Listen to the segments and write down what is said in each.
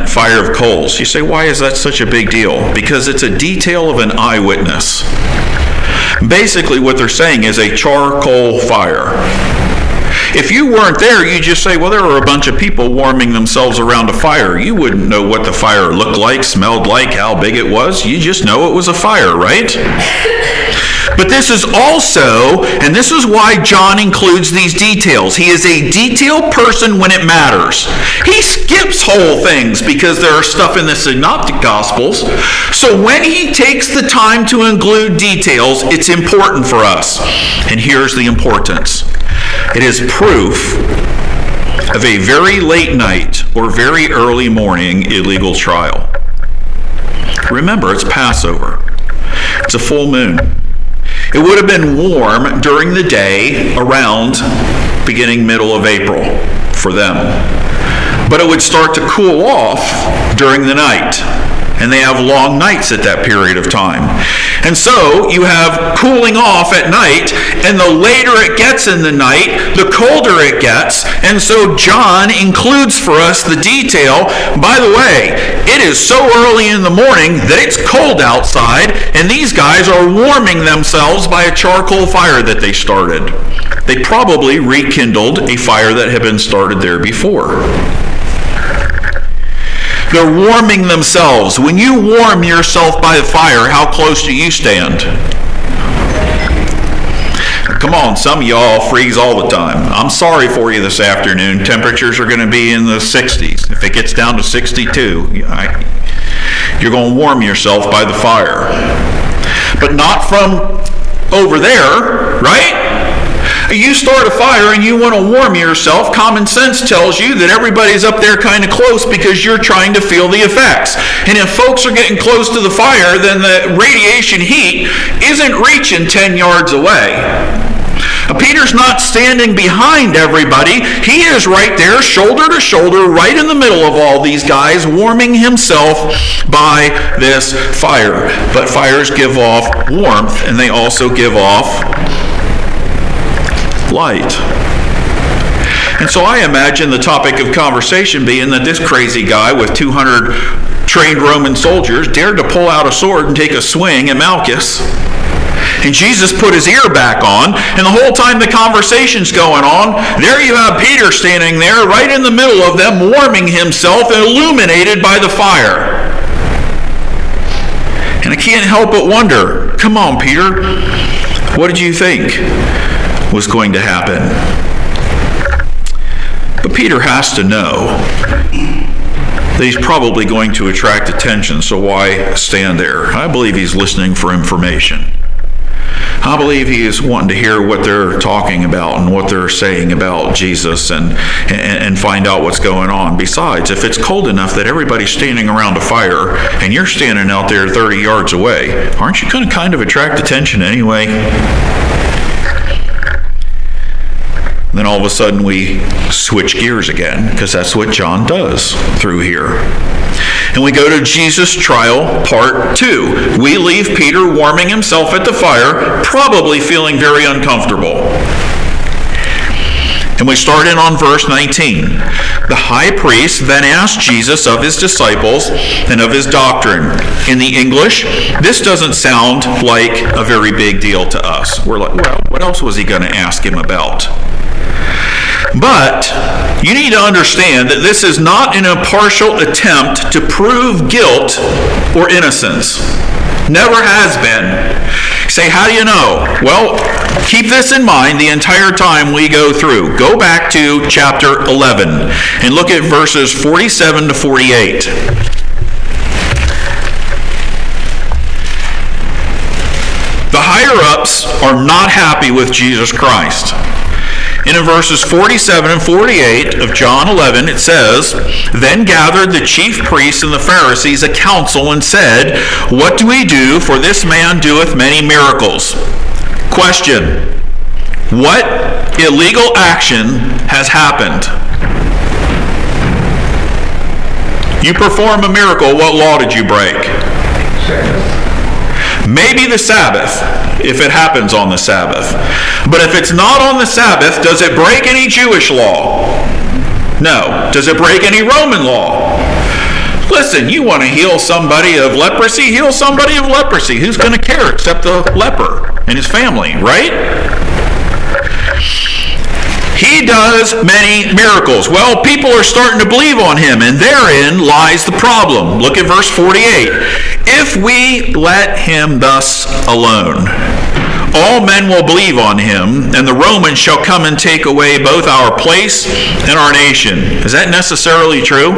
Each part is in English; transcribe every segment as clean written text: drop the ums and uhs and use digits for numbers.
fire of coals. You say, why is that such a big deal? Because it's a detail of an eyewitness. Basically, what they're saying is a charcoal fire. If you weren't there, you'd just say, well, there were a bunch of people warming themselves around a fire. You wouldn't know what the fire looked like, smelled like, how big it was. You just know it was a fire, right? But this is also, and this is why John includes these details. He is a detailed person when it matters. He skips whole things because there are stuff in the Synoptic Gospels. So when he takes the time to include details, it's important for us. And here's the importance. It is proof of a very late night or very early morning illegal trial. Remember, it's Passover. It's a full moon. It would have been warm during the day around beginning middle of April for them. But it would start to cool off during the night. And they have long nights at that period of time. And so you have cooling off at night, and the later it gets in the night, the colder it gets. And so John includes for us the detail, by the way, it is so early in the morning that it's cold outside, and these guys are warming themselves by a charcoal fire that they started. They probably rekindled a fire that had been started there before. They're warming themselves. When you warm yourself by the fire, how close do you stand? Come on, some of y'all freeze all the time. I'm sorry for you this afternoon. Temperatures are going to be in the 60s. If it gets down to 62, you're going to warm yourself by the fire. But not from over there, right? You start a fire and you want to warm yourself. Common sense tells you that everybody's up there kind of close because you're trying to feel the effects. And if folks are getting close to the fire, then the radiation heat isn't reaching 10 yards away. Peter's not standing behind everybody. He is right there, shoulder to shoulder, right in the middle of all these guys, warming himself by this fire. But fires give off warmth, and they also give off light. And so I imagine the topic of conversation being that this crazy guy with 200 trained Roman soldiers dared to pull out a sword and take a swing at Malchus. And Jesus put his ear back on, and the whole time the conversation's going on, there you have Peter standing there right in the middle of them, warming himself and illuminated by the fire. And I can't help but wonder, come on, Peter, what did you think was going to happen? But Peter has to know that he's probably going to attract attention, so why stand there? I believe he's listening for information. I believe he is wanting to hear what they're talking about and what they're saying about Jesus and find out what's going on. Besides, if it's cold enough that everybody's standing around a fire and you're standing out there 30 yards away, aren't you going to kind of attract attention anyway? Then all of a sudden we switch gears again, because that's what John does through here. And we go to Jesus' trial, part 2. We leave Peter warming himself at the fire, probably feeling very uncomfortable. And we start in on verse 19. The high priest then asked Jesus of his disciples and of his doctrine. In the English, this doesn't sound like a very big deal to us. We're like, well, what else was he going to ask him about? But you need to understand that this is not an impartial attempt to prove guilt or innocence. Never has been. Say, how do you know? Well, keep this in mind the entire time we go through. Go back to chapter 11 and look at verses 47 to 48. The higher-ups are not happy with Jesus Christ. And in verses 47 and 48 of John 11, it says, Then gathered the chief priests and the Pharisees a council and said, What do we do? For this man doeth many miracles. Question. What illegal action has happened? You perform a miracle, what law did you break? Maybe the Sabbath, if it happens on the Sabbath. But if it's not on the Sabbath, does it break any Jewish law? No. Does it break any Roman law? listen, you want to heal somebody of leprosy? Heal somebody of leprosy. Who's going to care except the leper and his family, right? He does many miracles. Well, people are starting to believe on him, and therein lies the problem. Look at verse 48. If we let him thus alone, all men will believe on him, and the Romans shall come and take away both our place and our nation. Is that necessarily true?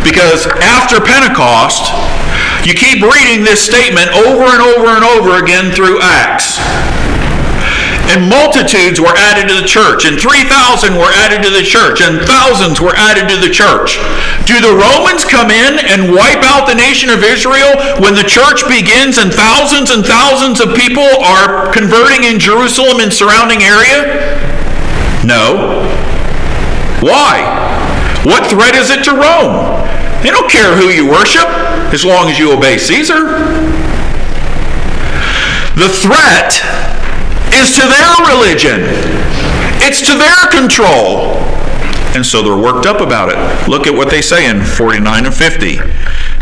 Because after Pentecost, you keep reading this statement over and over and over again through Acts. And multitudes were added to the church, and 3,000 were added to the church, and thousands were added to the church. Do the Romans come in and wipe out the nation of Israel when the church begins and thousands of people are converting in Jerusalem and surrounding area? No. Why? What threat is it to Rome? They don't care who you worship as long as you obey Caesar. The threat is to their religion. It's to their control. And so they're worked up about it. Look at what they say in 49 and 50.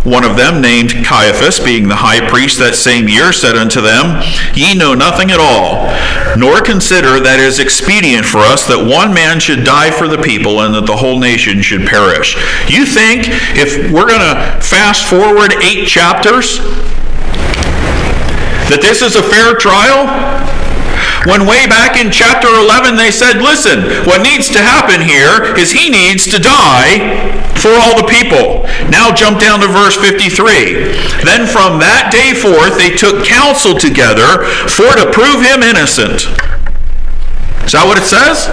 One of them, named Caiaphas, being the high priest that same year, said unto them, Ye know nothing at all, nor consider that it is expedient for us that one man should die for the people, and that the whole nation should perish. You think if we're going to fast forward 8 chapters, that this is a fair trial? When way back in chapter 11 they said, listen, what needs to happen here is he needs to die for all the people. Now jump down to verse 53. Then from that day forth they took counsel together for to prove him innocent. Is that what it says?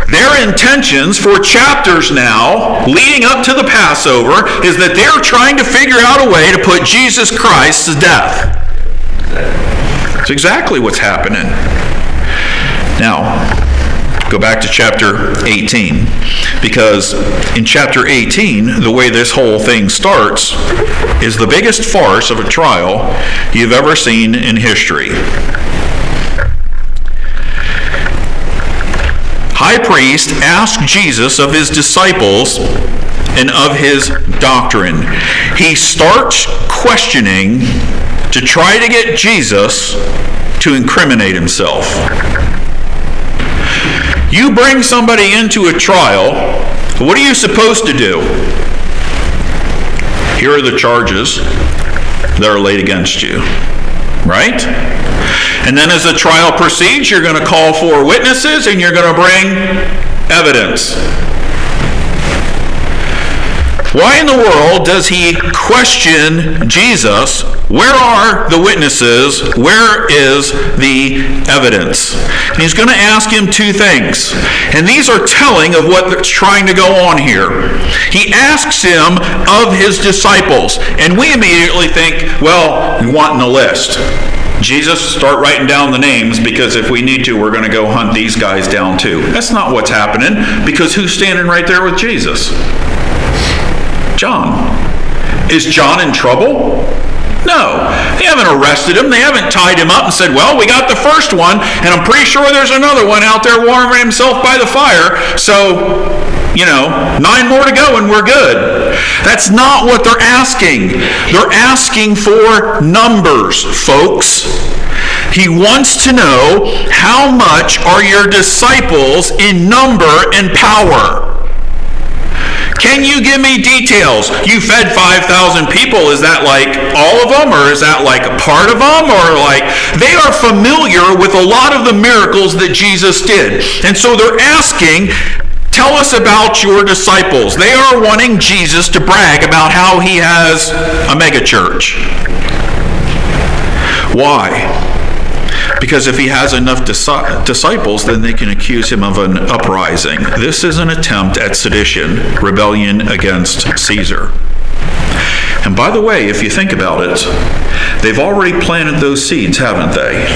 Their intentions for chapters now, leading up to the Passover, is that they're trying to figure out a way to put Jesus Christ to death. That's exactly what's happening. Now, go back to chapter 18, because in chapter 18, the way this whole thing starts is the biggest farce of a trial you've ever seen in history. High priest asked Jesus of his disciples and of his doctrine. He starts questioning to try to get Jesus to incriminate himself. You bring somebody into a trial, what are you supposed to do? Here are the charges that are laid against you, right? And then as the trial proceeds, you're going to call for witnesses and you're going to bring evidence. Why in the world does he question Jesus? Where are the witnesses? Where is the evidence? And he's going to ask him 2 things. And these are telling of what's trying to go on here. He asks him of his disciples. And we immediately think, well, we want in the list. Jesus, start writing down the names, because if we need to, we're going to go hunt these guys down too. That's not what's happening, because who's standing right there with Jesus? John. Is John in trouble? No. They haven't arrested him. They haven't tied him up and said, well, we got the first one, and I'm pretty sure there's another one out there warming himself by the fire, so, 9 more to go and we're good. That's not what they're asking. They're asking for numbers, folks. He wants to know, how much are your disciples in number and power? Can you give me details? You fed 5,000 people. Is that like all of them? Or is that like a part of them? Or like, they are familiar with a lot of the miracles that Jesus did. And so they're asking, tell us about your disciples. They are wanting Jesus to brag about how he has a mega church. Why? Because if he has enough disciples, then they can accuse him of an uprising. This is an attempt at sedition, rebellion against Caesar. And by the way, if you think about it, they've already planted those seeds, haven't they?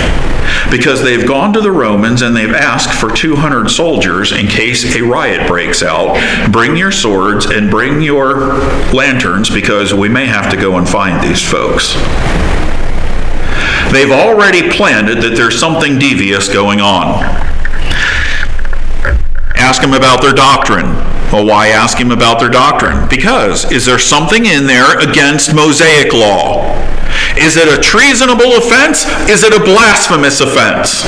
Because they've gone to the Romans and they've asked for 200 soldiers in case a riot breaks out. Bring your swords and bring your lanterns, because we may have to go and find these folks. They've already planted that there's something devious going on. Ask them about their doctrine. Well, why ask him about their doctrine? Because, is there something in there against Mosaic law? Is it a treasonable offense? Is it a blasphemous offense?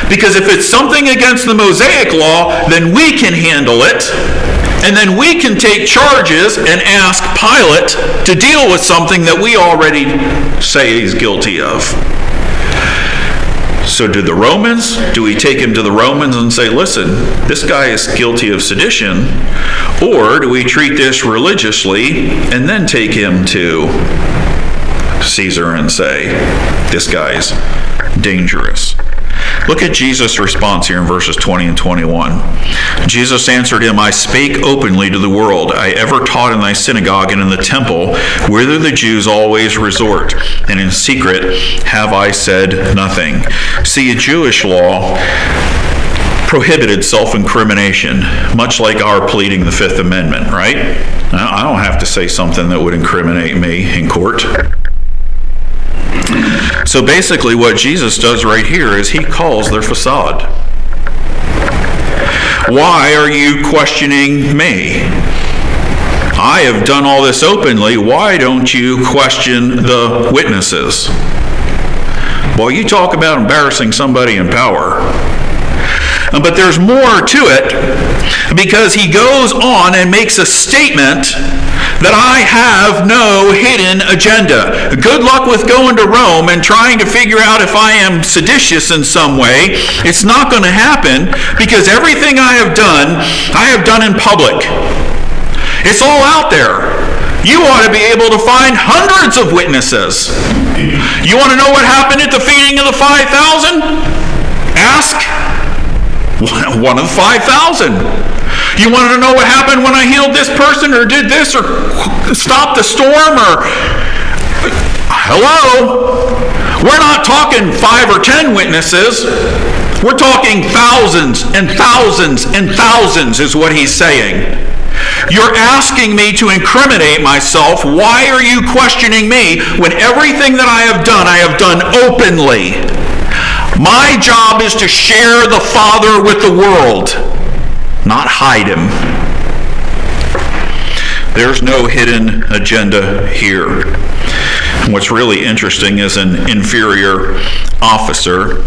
Because if it's something against the Mosaic law, then we can handle it, and then we can take charges and ask Pilate to deal with something that we already say he's guilty of. So do we take him to the Romans and say, listen, this guy is guilty of sedition, or do we treat this religiously and then take him to Caesar and say, this guy's dangerous? Look at Jesus' response here in verses 20 and 21. Jesus answered him, I spake openly to the world. I ever taught in thy synagogue and in the temple, whither the Jews always resort, and in secret have I said nothing. See, a Jewish law prohibited self-incrimination, much like our pleading the Fifth Amendment, right? I don't have to say something that would incriminate me in court. So basically what Jesus does right here is he calls their facade. Why are you questioning me? I have done all this openly. Why don't you question the witnesses? Well, you talk about embarrassing somebody in power. But there's more to it, because he goes on and makes a statement that I have no hidden agenda. Good luck with going to Rome and trying to figure out if I am seditious in some way. It's not going to happen, because everything I have done in public. It's all out there. You ought to be able to find hundreds of witnesses. You want to know what happened at the feeding of the 5,000? Ask one of the 5,000. You wanted to know what happened when I healed this person or did this or stopped the storm or... Hello? We're not talking 5 or 10 witnesses. We're talking thousands and thousands and thousands is what he's saying. You're asking me to incriminate myself. Why are you questioning me when everything that I have done openly? My job is to share the Father with the world, not hide him. There's no hidden agenda here. And what's really interesting is an inferior officer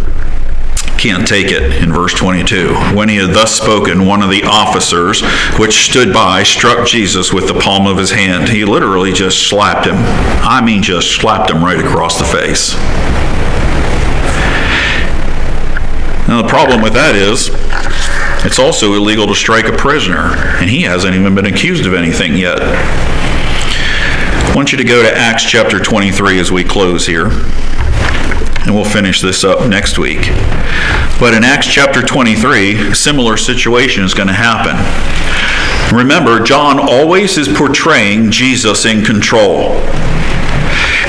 can't take it in verse 22. When he had thus spoken, one of the officers which stood by struck Jesus with the palm of his hand. He literally just slapped him. I mean, just slapped him right across the face. Now, the problem with that is, it's also illegal to strike a prisoner, and he hasn't even been accused of anything yet. I want you to go to Acts chapter 23 as we close here, and we'll finish this up next week. But in Acts chapter 23, a similar situation is going to happen. Remember, John always is portraying Jesus in control.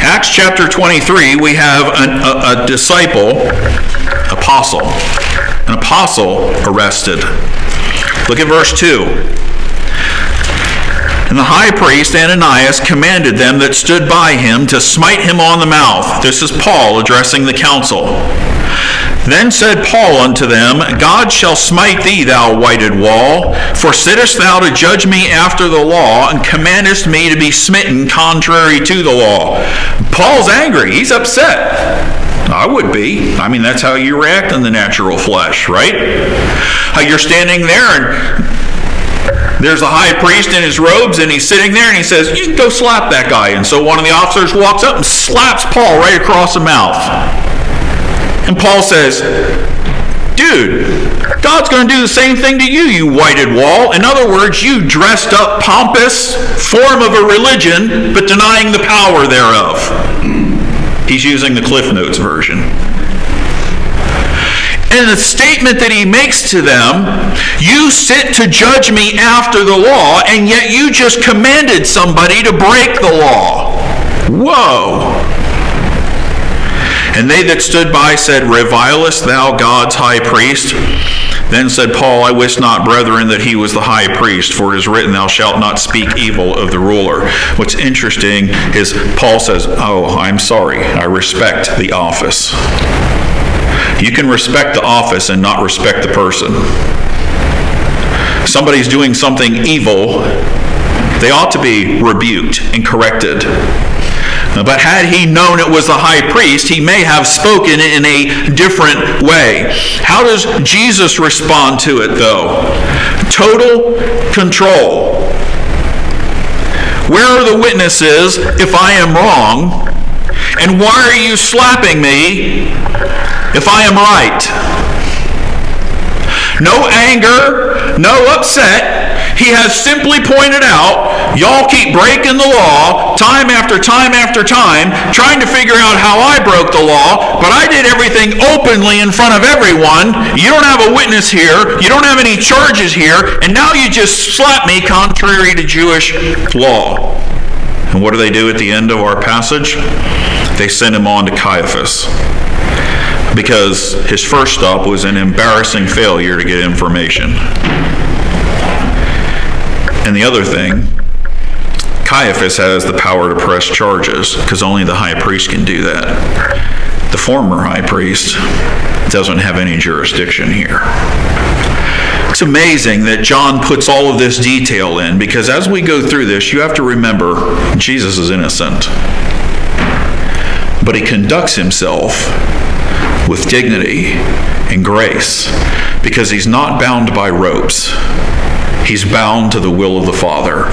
Acts chapter 23, we have a disciple, an apostle arrested. Look at verse 2. And the high priest Ananias commanded them that stood by him to smite him on the mouth. This is Paul addressing the council. Then said Paul unto them, God shall smite thee, thou whited wall, for sittest thou to judge me after the law, and commandest me to be smitten contrary to the law. Paul's angry. He's upset. I would be. I mean, that's how you react in the natural flesh, right? You're standing there and there's a high priest in his robes and he's sitting there and he says, you can go slap that guy. And so one of the officers walks up and slaps Paul right across the mouth. And Paul says, dude, God's going to do the same thing to you, you whited wall. In other words, you dressed up pompous form of a religion, but denying the power thereof. He's using the Cliff Notes version. And the statement that he makes to them, you sit to judge me after the law, and yet you just commanded somebody to break the law. Whoa. And they that stood by said, revilest thou God's high priest? Then said Paul, I wist not, brethren, that he was the high priest, for it is written, thou shalt not speak evil of the ruler. What's interesting is Paul says, oh, I'm sorry, I respect the office. You can respect the office and not respect the person. somebody's doing something evil, they ought to be rebuked and corrected. But had he known it was the high priest, he may have spoken in a different way. How does Jesus respond to it, though? Total control. Where are the witnesses if I am wrong? And why are you slapping me if I am right? No anger, no upset. He has simply pointed out, y'all keep breaking the law time after time after time, trying to figure out how I broke the law, but I did everything openly in front of everyone. You don't have a witness here. You don't have any charges here. And now you just slap me contrary to Jewish law. And what do they do at the end of our passage? They send him on to Caiaphas, because his first stop was an embarrassing failure to get information. And the other thing, Caiaphas has the power to press charges, because only the high priest can do that. The former high priest doesn't have any jurisdiction here. It's amazing that John puts all of this detail in, because as we go through this, you have to remember Jesus is innocent. But he conducts himself with dignity and grace, because he's not bound by ropes. He's bound to the will of the Father.